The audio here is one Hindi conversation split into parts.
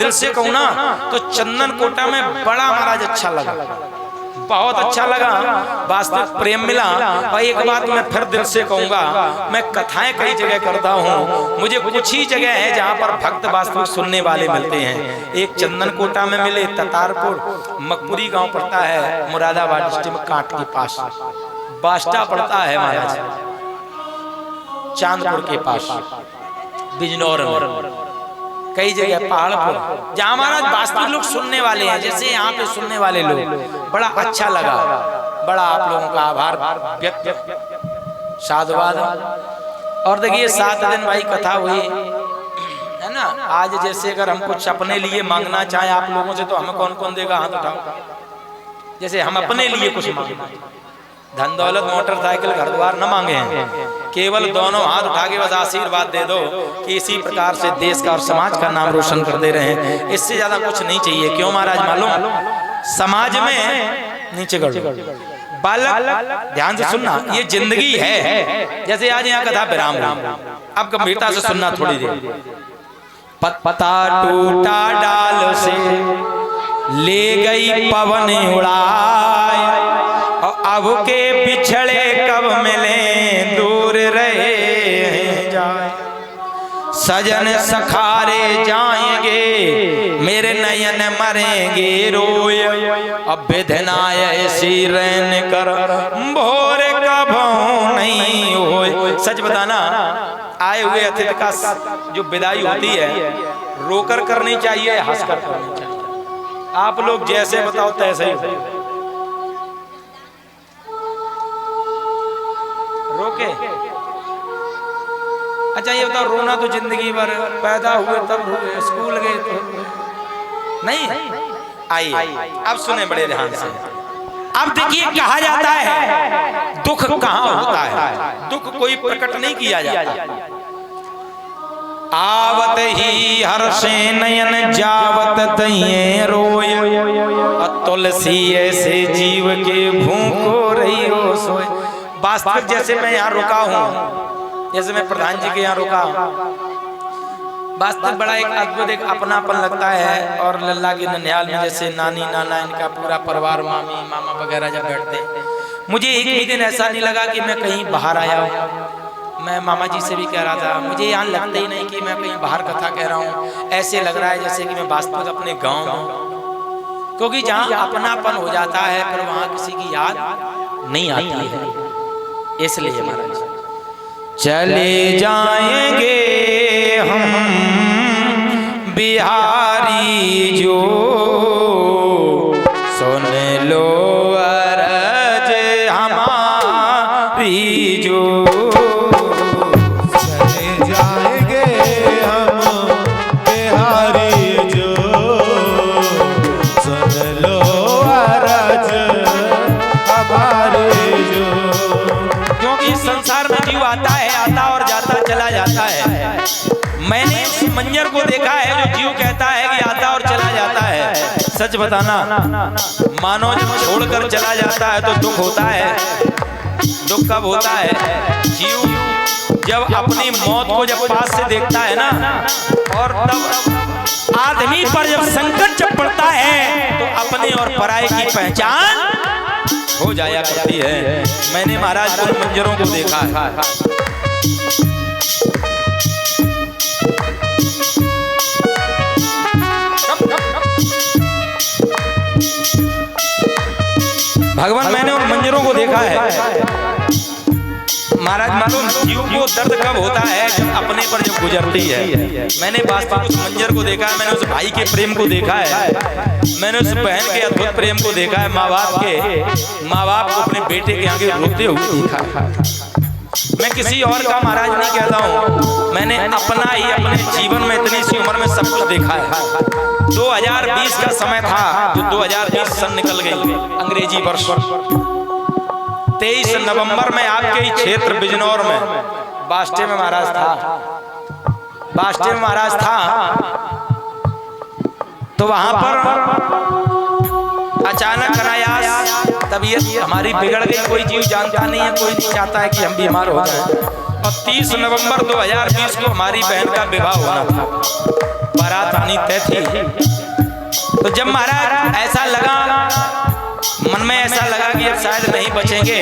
दिल से कहूँ ना तो चंदन कोटा में बड़ा महाराज अच्छा लगा, बहुत अच्छा लगा, वास्तविक प्रेम मिला। और एक बात मैं फिर दिल से कहूँगा, मैं कथाएं कई जगह करता हूँ, मुझे कुछ ही जगह है जहाँ पर भक्त वास्तविक सुनने वाले मिलते हैं। एक चंदन कोटा में मिले, ततारपुर मकपुरी गांव पड़ता है मुरादाबाद डिस्ट्रिक्ट में, कांट के पास। बास्टा पड़ता है महाराज चांदपुर के पास, बिजनौर में, कई जगह पहाड़पुर, जहाँ महाराज वास्तविक लोग सुनने वाले हैं, जैसे यहाँ पे सुनने वाले लोग। बड़ा अच्छा लगा, बड़ा आप लोगों का आभार व्यक्त, साधुवाद। और देखिए 7 दिन भाई कथा हुई है ना। आज जैसे अगर हम कुछ अपने लिए मांगना चाहें आप लोगों से, तो हमें कौन कौन देगा? हाथ उठाओ। जैसे हम अपने लिए कुछ मांगे, धन दौलत मोटरसाइकिल घर द्वार न मांगे हैं, केवल दोनों हाथ उठा के बस आशीर्वाद दे दो कि इसी प्रकार से देश का और समाज का नाम रोशन करते रहे। इससे ज्यादा कुछ नहीं चाहिए। क्यों महाराज मालूम? समाज में नीचे कर बालक, ध्यान से सुनना, ये जिंदगी है। जैसे आज यहाँ कथा विराम, अब गंभीरता से सुनना थोड़ी देर। पत्ता टूटा डाल से ले गई पवन उड़ाए, अब के बिछड़े कब मिले दूर रहे जाए। सजन सखारे जाएंगे मेरे नयन मरेंगे रोए, अब विधना ऐसी रैन कर भोर कब नहीं होए। सच बताना, आए हुए अतिथि का जो विदाई होती है रोकर करनी चाहिए, हंसकर करनी चाहिए। आप लोग जैसे बताओ तैसे ही रोके। अच्छा ये बताओ, रोना तो जिंदगी भर, पैदा हुए तब हुए, स्कूल गए तो नहीं। आइए अब सुने बड़े ध्यान से। अब देखिए कहा जाता है दुख कहाँ होता है, दुख कोई प्रकट नहीं किया जाता। आवत ही हर्षे नयन जावत तइये रोय, तुलसी ऐसे जीव के भूखो रही हो सोए। वास्तविक जैसे मैं यहाँ रुका हूँ, जैसे मैं प्रधान जी के यहाँ रुका, वास्तविक बड़ा एक अद्भुत एक अपनापन लगता है। और लल्ला की ननिहाल में जैसे नानी नाना इनका पूरा परिवार, मामी मामा वगैरह जब बैठते, मुझे एक ही दिन ऐसा नहीं लगा कि मैं कहीं बाहर आया हूँ। मैं मामा जी से भी कह रहा था, मुझे यहाँ लगता ही नहीं कि मैं कहीं बाहर कथा कह रहा हूँ, ऐसे लग रहा है जैसे कि मैं वास्तविक अपने गाँव में। क्योंकि जहाँ अपनापन हो जाता है फिर वहाँ किसी की याद नहीं आती है। इसलिए महाराज चले जाएंगे हम बिहारी जो, सुन लो अरज हमारी जो। चले जाएंगे हम बिहारी जो, सुन लो अरज हमारी जो। संसार में जीव आता है, आता और जाता चला जाता है। मैंने उस मंजर को देखा है जो जीव कहता है कि आता और चला जाता है। सच बताना, मानो जब छोड़कर चला जाता है तो दुख होता है। दुख कब होता है? जीव जब अपनी मौत को जब पास से देखता है ना, और तब आदमी पर जब संकट जब पड़ता है तो अपने और पराये की पहचान हो जाया करती है। मैंने महाराज उन मंजरों को देखा है। भगवान, मैंने उन मंजरों को देखा है महाराज। मालूम जीव को दर्द कब होता है? जब अपने पर जब गुजरती है। मैंने वास्तविक उस मंजर को देखा है, मैंने उस भाई के प्रेम को देखा है, मैंने उस बहन के अद्भुत प्रेम को देखा है, माँ बाप को अपने बेटे के आगे रोते हुए देखा है। मैं किसी और का महाराज नहीं कहता हूँ, मैंने अपना ही अपने जीवन में इतनी सी उम्र में सब कुछ देखा है। 2020 का समय था, जो 2020 सन निकल गई अंग्रेजी वर्ष। 23 नवंबर में आपके ही क्षेत्र बिजनौर में बास्टे में महाराज था, तो वहां पर अचानक अनायास तबीयत हमारी बिगड़ गई। कोई जीव जानता नहीं है, कोई नहीं चाहता है कि हम बीमार हो जाएं। और 30 नवंबर 2020 को हमारी बहन का विवाह होना था, बारात आनी तय थी। तो जब महाराज ऐसा लगा, मन में ऐसा लगा कि अब शायद नहीं बचेंगे,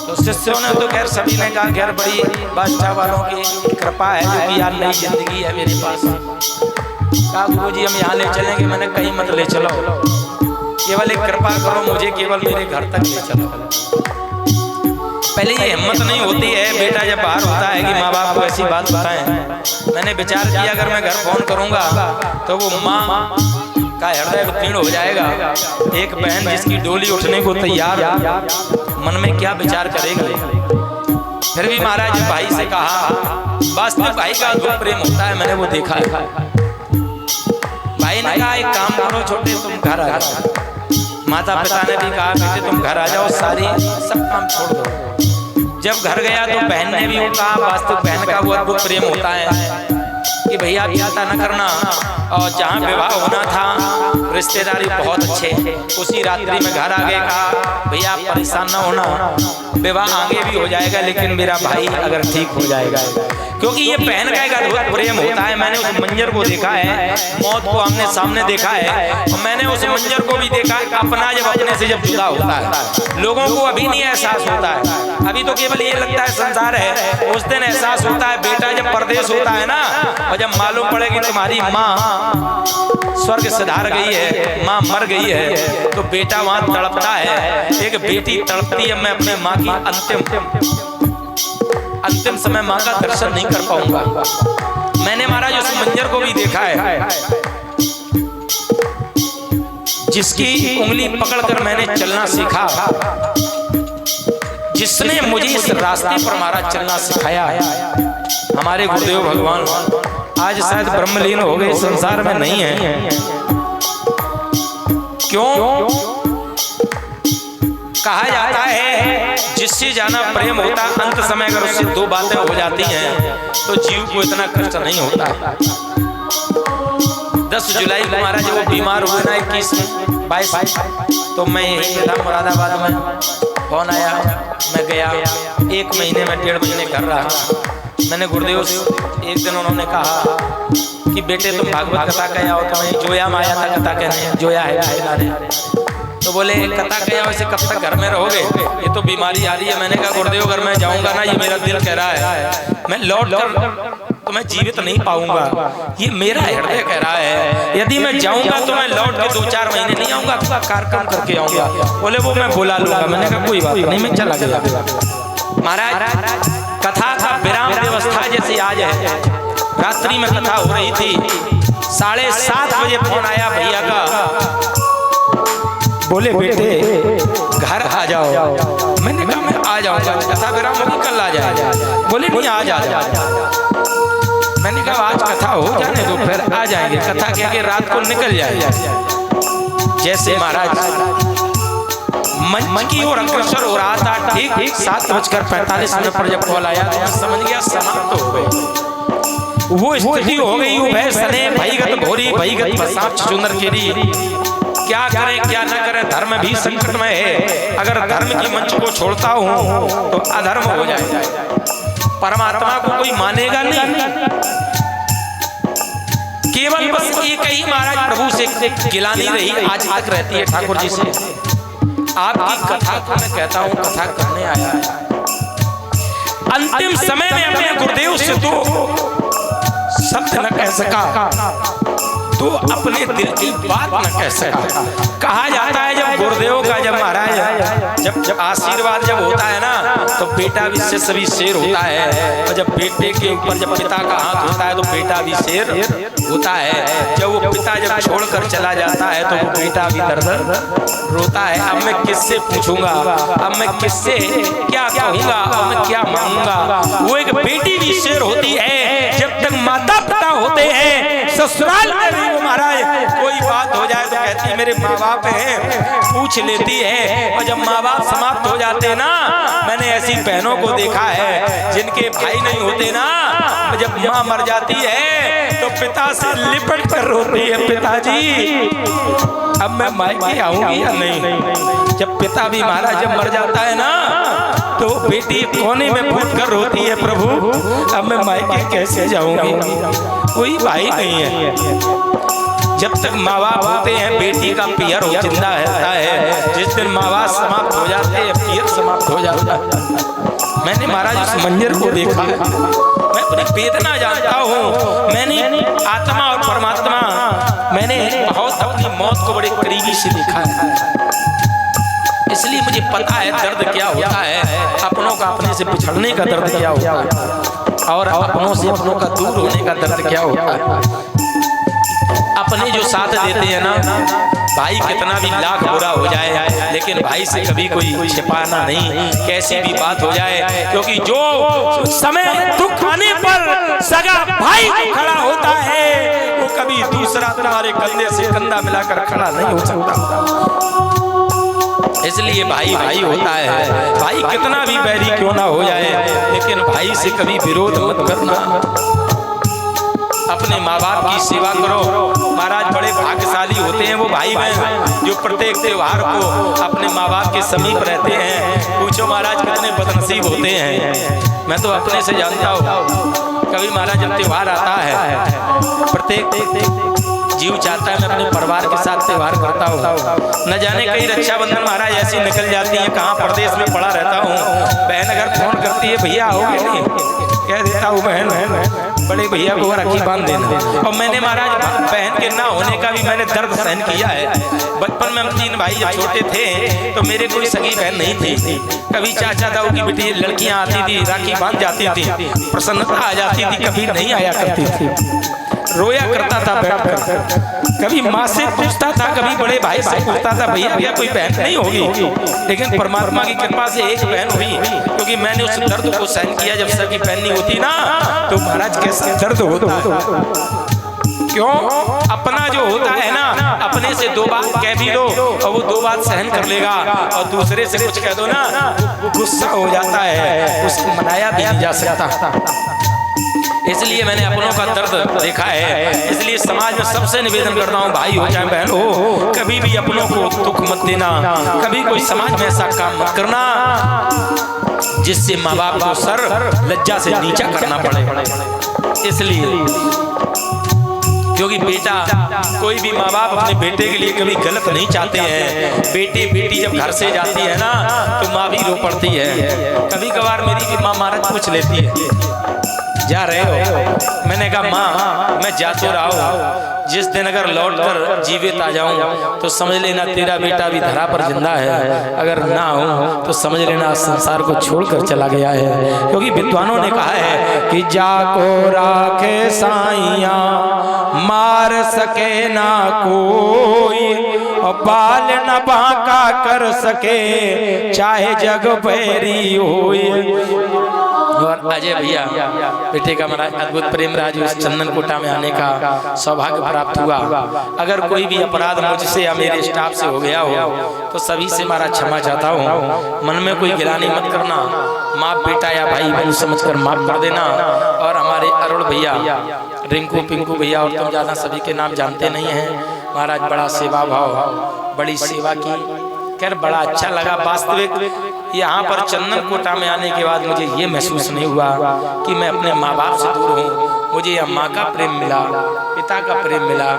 तो शिष्यों ने तो खैर सभी ने कहा खैर बड़ी बादशाह वालों की कृपा है जो कि यार नई जिंदगी है मेरे पास। कहा गुरुजी हम यहाँ ले चलेंगे, मैंने कहीं मत ले चलो, केवल एक कृपा करो मुझे, केवल मेरे घर तक ले चलो। पहले ये हिम्मत नहीं होती है बेटा जब बाहर होता है कि माँ बाप को ऐसी बात बताएं। मैंने विचार किया अगर मैं घर फोन करूंगा तो वो माँ का हृदय उत्तीर्ण हो जाएगा। एक बहन जिसकी डोली उठने को तैयार, मन में क्या विचार करेगी। फिर भी महाराज भाई से कहा, वास्तविक भाई का अद्भुत प्रेम होता है, मैंने वो देखा है। भाई ने कहा एक काम करो छोटे, तुम घर आ जाओ। माता पिता ने भी कहा बेटे तुम घर आ जाओ, सारी सब काम छोड़ दो। जब घर गया तो बहन ने भी कहा, वास्तविक बहन का वो अद्भुत प्रेम होता है कि भैया चिंता न करना। और जहाँ विवाह होना था रिश्तेदारी बहुत अच्छे, उसी रात्रि में घर आ गए, कहा भैया आप परेशान ना होना, विवाह आगे भी हो जाएगा लेकिन मेरा भाई अगर ठीक हो जाएगा। क्योंकि ये बहन का एक अद्भुत प्रेम होता है। मैंने उस मंजर को देखा है, मौत को आमने सामने देखा है, और मैंने उस मंजर को भी देखा है अपना जब अपने से जब जुदा होता है। लोगों को अभी नहीं एहसास होता है, अभी तो केवल ये लगता है संसार है। उस दिन एहसास होता है बेटा जब परदेश होता है ना, और जब मालूम पड़ेगी तुम्हारी माँ स्वर्ग सिधार गई है, माँ मर गई है, तो बेटा वहां तड़पता है। एक बेटी तड़पती है, मैं अपने माँ की अंतिम समय माँ का दर्शन नहीं कर पाऊंगा। मैंने महाराज उस मंजर को भी देखा है, जिसकी उंगली पकड़कर मैंने चलना सीखा, जिसने मुझे इस रास्ते पर महाराज चलना सिखाया हमारे गुरुदेव भगवान। आज शायद ब्रह्मलीन हो गए, संसार में नहीं है। क्यों? कहा जाता है जिससे जाना प्रेम होता, अंत समय अगर उससे दो बातें हो जाती हैं तो जीव को इतना कष्ट नहीं होता। 10 जुलाई को महाराज वो बीमार हुए ना, 21-22, तो मैं यहीं पे था मुरादाबाद में। फोन आया, मैं गया, 1 महीने में 1.5 महीने घर रहा। मैंने गुरुदेव एक दिन उन्होंने कहा कि बेटे तुम भागवत कथा कह आओ, तो मैं जोया में आया था कथा कहने, जोया है। तो बोले कथा कह वैसे कब तक घर में रहोगे, ये तो बीमारी आ रही है। मैंने कहा गुरुदेव अगर मैं जाऊंगा ना, ये मेरा दिल कह रहा है मैं लौट कर तो मैं जीवित नहीं पाऊंगा, ये मेरा हृदय कह रहा है। यदि मैं जाऊंगा तो मैं लौट के 2-4 महीने नहीं आऊंगा, कार्यक्रम करके आऊंगा। बोले वो मैं बुला लूंगा। मैंने कहा कोई बात नहीं, मैं चला गया। महाराज कथा का विराम व्यवस्था जैसे आज है, रात्रि में कथा हो रही थी, 7:30 बजे फोन आया भैया का, बोले बेटे घर आ जाओ। मैंने कहा मैं आ जाऊंगा, कथा विराम होगी कल आ जाए। बोले नहीं आज आ जाओ। मैंने कहा आज कथा हो जाने दो, फिर आ जाएंगे, कथा कह के रात को निकल जाए। जैसे महाराज मन की ओर अग्रसर हो रहा था, ठीक 7:45 पर जब कॉल आया तो मैं समझ गया समाप्त हो गए। वो स्थिति हो गई, भय सने भयगत भोरी भयगत बसाप चुनर केरी। क्या करें क्या न करें, धर्म भी संकट में है। अगर धर्म की मंच को छोड़ता हूँ तो अधर्म हो जाएगा, परमात्मा को कोई मानेगा नहीं। केवल बस एक ही महाराज प्रभु से गिलानी रही, आज तक रहती है ठाकुर जी से। आपकी कथा को मैं कहता हूँ कथा करने आया है। अंतिम समय में अपने गुरुदेव से तो शब्द न कह सका, तो अपने दिल की बात न कह सका। कहा जाता है जब गुरुदेव का जब महाराज जब आशीर्वाद जब होता है ना, तो बेटा भी शिष्य भी शेर होता है, और जब बेटे के ऊपर जब पिता का हाथ होता है तो बेटा भी शेर होता है। जब वो पिता जब छोड़कर चला जाता है तो वो बेटा भी दर्द रोता है। अब मैं किससे पूछूंगा, अब मैं किससे क्या कहूंगा, अब मैं क्या मांगूंगा। वो एक बेटी भी शेर होती है, जब तक माता पिता होते हैं ससुराल में महाराज कोई बात हो जाए तो कहती है मेरे माँ बाप हैं, पूछ लेती है। और जब माँ बाप समाप्त हो जाते हैं ना, मैंने ऐसी बहनों को देखा है जिनके भाई नहीं होते ना, जब माँ मर जाती है तो पिता से लिपट कर रोती है, पिताजी अब मैं मायके आऊंगी या नहीं। जब पिता भी महाराज जब मर जाता है ना, तो बेटी कोने में फूट कर रोती है, प्रभु अब मैं मायके कैसे जाऊंगी, कोई भाई नहीं है। जब तक माँ बाप होते हैं बेटी का पियर हो जिंदा रहता है, जिस दिन माँ बाप समाप्त हो जाते हैं पियर समाप्त हो जाता है। मैंने महाराज उस मंजर को देखा है, मैं अपनी वेदना जानता हूँ। मैंने आत्मा और परमात्मा, मैंने बहुत अपनी मौत को बड़े करीबी से देखा है, इसलिए मुझे पता है दर्द क्या होता है, अपनों का अपने से बिछड़ने का दर्द क्या होता है और अपनों से अपनों का दूर होने का दर्द क्या होता है। अपने जो साथ देते हैं ना भाई, कितना भी लाख बुरा हो जाए लेकिन भाई से कभी कोई छिपाना नहीं, कैसी भी बात हो जाए, क्योंकि जो समय दुख आने पर सगा भाई खड़ा होता है वो कभी दूसरा तुम्हारे कंधे से कंधा मिलाकर खड़ा नहीं हो सकता। इसलिए भाई भाई होता है, भाई कितना भी बैरी क्यों ना हो जाए लेकिन भाई से कभी विरोध मत करना। अपने माँ बाप की सेवा करो। महाराज बड़े भाग्यशाली होते हैं वो भाई बहन जो प्रत्येक त्योहार को अपने माँ बाप के समीप रहते हैं। पूछो महाराज कितने बदनसीब होते हैं, मैं तो अपने से जानता हूँ। कभी महाराज जब त्योहार आता है प्रत्येक जीव चाहता है मैं अपने परिवार के साथ त्योहार करता हूँ। न जाने कई रक्षाबंधन महाराज ऐसी निकल जाती है, कहाँ प्रदेश में पड़ा रहता हूँ। बहन अगर फोन करती है भैया आओगे नहीं, कह देता हूँ बहन बड़े भैया को राखी बांध देना। और मैंने महाराज बहन के ना होने का भी मैंने दर्द सहन किया है। बचपन में हम 3 भाई जब छोटे थे तो मेरे कोई सगी बहन नहीं थी। कभी चाचा ताऊ की बेटी लड़कियां आती थी, राखी बांध जाती थी, प्रसन्नता आ जाती थी, कभी नहीं आया करती थी, रोया करता था बैठकर। कभी माँ से पूछता था, कभी बड़े भाई से पूछता था भैया भैया कोई बहन नहीं होगी, लेकिन परमात्मा की कृपा से एक बहन हुई। क्योंकि मैंने उस दर्द को सहन किया, जब सबकी बहन नहीं होती ना तो महाराज कैसा दर्द होता है। क्यों? अपना जो होता है ना, अपने से 2 बात कह भी दो और वो 2 बात सहन कर लेगा, और दूसरे से कुछ कह दो ना गुस्सा हो जाता है, उसको मनाया भी नहीं जा सकता। इसलिए मैंने अपनों का दर्द देखा है। इसलिए समाज में सबसे निवेदन करता हूँ, भाई हो चाहे बहन हो, कभी भी अपनों को दुख मत देना, कभी कोई समाज में ऐसा काम मत करना जिससे माँ बाप को सर लज्जा से नीचा करना पड़े। इसलिए क्योंकि बेटा, कोई भी माँ बाप अपने बेटे के लिए कभी गलत नहीं चाहते हैं। बेटी जब घर से जाती है ना तो माँ भी रो पड़ती है। कभी कभार मेरी भी माँ महाराज पूछ लेती है जा रहे हो? मैंने कहा माँ मैं जा तो रहा हूँ, जिस दिन अगर लौट कर जीवित आ जाऊं तो समझ लेना तेरा बेटा भी धरा पर जिंदा है, अगर ना हो तो समझ लेना संसार को छोड़कर चला गया है। क्योंकि विद्वानों ने कहा है कि जाको राखे साइया मार सके ना कोई, और बाल न बांका कर सके चाहे जग पैरी होए। और अजय भैया बेटे का महाराज अद्भुत प्रेम राज इस चंदन कोटा में आने का सौभाग्य प्राप्त हुआ। अगर कोई भी अपराध मुझसे या मेरे स्टाफ से हो गया हो तो सभी से महाराज क्षमा चाहता हूँ। मन में कोई गिलानी मत करना, माँ बेटा या भाई बहन समझकर माफ कर देना। और हमारे अरुण भैया, रिंकू पिंकू भैया और तुम ज्यादा सभी के नाम जानते नहीं हैं। महाराज बड़ा सेवा भाव, बड़ी सेवा की, खैर बड़ा अच्छा लगा। वास्तविक यहाँ पर चंदन कोटा में आने के बाद मुझे ये महसूस नहीं हुआ कि मैं अपने माँ बाप से दूर हूँ। मुझे यहाँ माँ का प्रेम मिला, पिता का प्रेम मिला,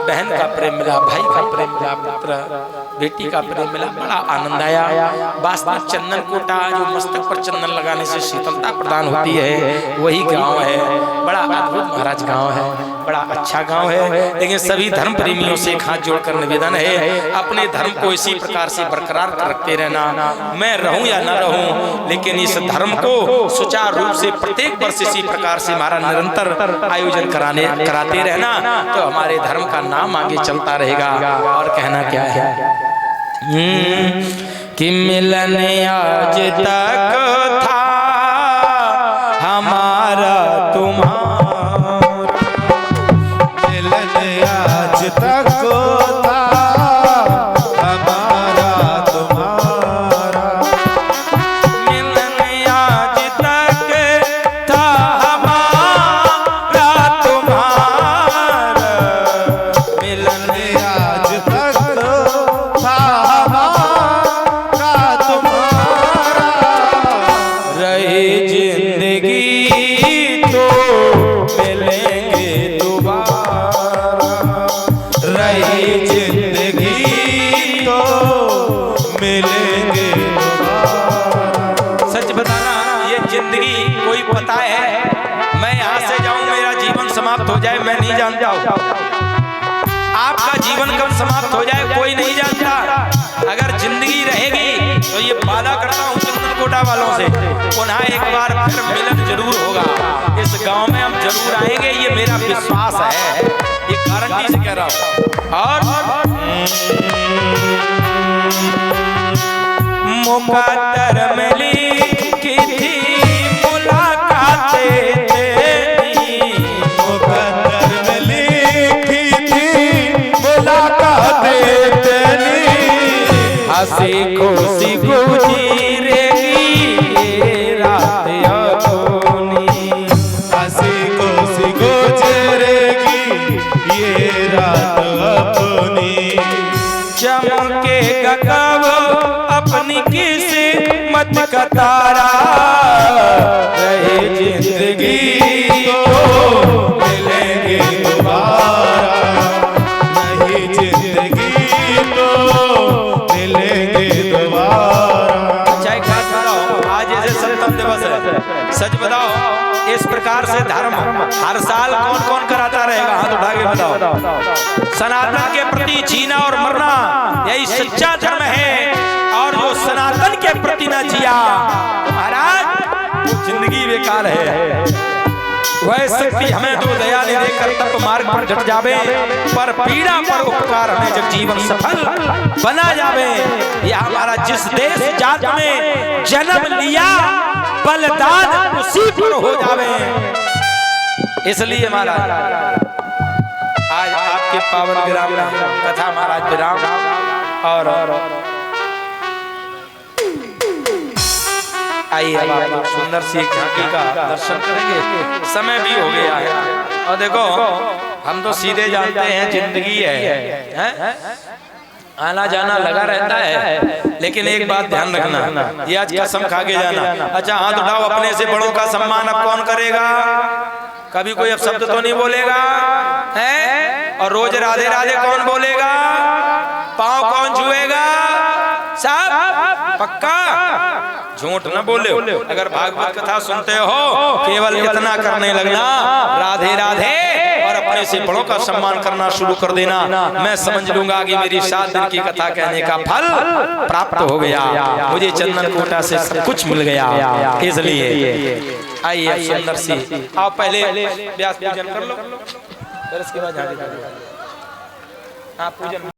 बहन का प्रेम मिला, भाई का प्रेम मिला, पुत्र बेटी का प्रेम मिला, बड़ा आनंद आया। वास्तविक चंदन कोटा जो मस्तक पर चंदन लगाने से शीतलता प्रदान होती है वही गांव है। बड़ा अद्भुत महाराज गांव है, बड़ा अच्छा गांव है। लेकिन सभी धर्म प्रेमियों से हाथ जोड़कर निवेदन है अपने धर्म को इसी प्रकार से बरकरार रखते रहना। मैं रहूं या न रहूं, लेकिन इस धर्म को सुचारू रूप से प्रत्येक वर्ष इसी प्रकार से हमारा निरंतर आयोजन कराते रहना, तो हमारे धर्म का नाम आगे चलता रहेगा। और कहना क्या है कि मिलन आज तक था हमारा तुम्हारा, मिलन आज तक था हमारा तुम्हारा, मिलन आज तक था हमारा तुम्हारा, मिलन आज तक था हमारा तुम्हारा, हो जाए मैं नहीं जानता हूँ, आपका जीवन कब समाप्त हो जाए कोई नहीं जानता। अगर जिंदगी रहेगी तो ये वादा करता हूँ चंदनकोटा वालों से, पुनः एक बार फिर मिलन जरूर होगा। इस गांव में हम जरूर आएंगे, ये मेरा विश्वास है, ये गारंटी से कह रहा हूँ। और मुकद्दर में लिखी थी मुलाकातें तेरी, मुकद्दर में लिखी थी मुलाकातें तेरी, हंसी खुशी गुजरेगी ये रात अपनी, हंसी खुशी गुजरेगी ये रात अपनी, चमकेगा कब अपनी किस्मत का तारा, रहे जिंदगी तो मिलेंगे दोबारा, नहीं जिंदगी तो मिलेंगे दोबारा। अच्छा एक बात बताओ, आज जैसे सप्तम दिवस है, सच बताओ इस प्रकार से धर्म हर साल कौन कौन कराता रहेगा? हाथ उठा के बताओ। सनातन के प्रति जीना और मरना यही सच्चा धर्म है, और जो सनातन के प्रति न जिया तो महाराज वो जिंदगी बेकार है। वह शक्ति हमें तो दया नहीं देकर तप मार्ग पर डट जावे, पर पीड़ा पर उपकार हमें जब जीवन सफल बना जावे। ये हमारा जिस देश जात में जन्म लिया बलिदान उसी पर हो जावे। इसलिए महाराज आज आपके पावन विराम कथा महाराज विराम और आइए अब सुंदर सी झांकी का दर्शन करेंगे, समय भी हो गया है। और देखो हम तो सीधे जानते हैं जिंदगी है? आना जाना लगा रहता है, लेकिन एक बात ध्यान रखना, ये आज कसम खा के जाना। अच्छा हाथ उठाओ, अपने से बड़ों का सम्मान अब कौन करेगा? कभी कोई अब शब्द तो नहीं बोलेगा है? और रोज राधे राधे कौन बोलेगा? पाँव कौन छुएगा? सब पक्का झूठ न बोले। अगर भागवत कथा सुनते हो केवल इतना करने लगना राधे राधे और अपने से बड़ों का सम्मान करना शुरू कर देना, मैं समझ लूंगा कि मेरी 7 दिन की कथा कहने का फल प्राप्त हो गया, मुझे चंदनकोटा से सब कुछ मिल गया। इसलिए आइए सुंदर सी आप पहले व्यास पूजन कर लो, फिर इसके बाद पूजन।